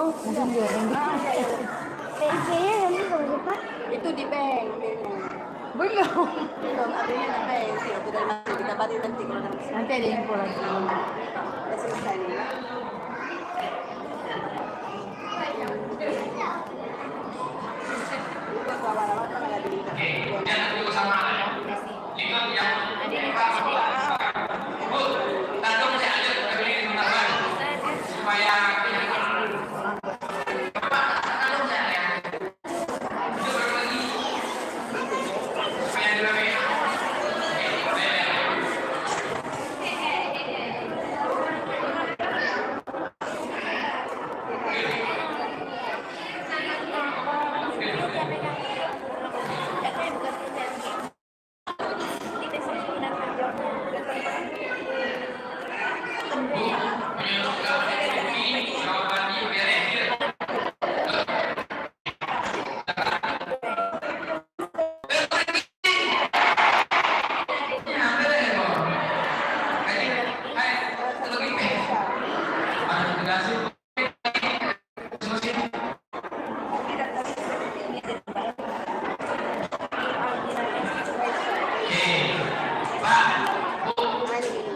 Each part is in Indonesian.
Mungkin goreng. Kayaknya nanti kalau lupa Itu di bank. Belum. Belum, adanya na bank. Itu dari nanti kita balik nanti kalau nanti. Nanti ada info lagi. Udah selesai nih. Itu awal-awal kan ada di. Jangan dulu sama lima yang tadi masih ada tapi sebentar supaya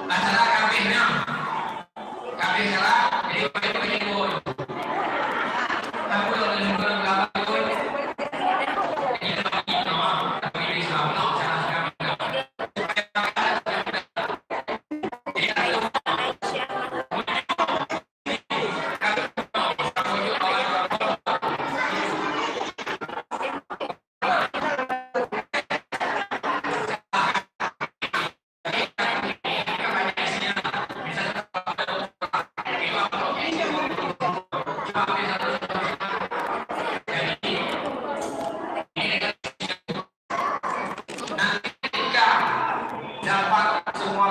masalah kabehnya kabeh salah jadi banyak aku yang menunjukkan belakang ini Islam dapat semua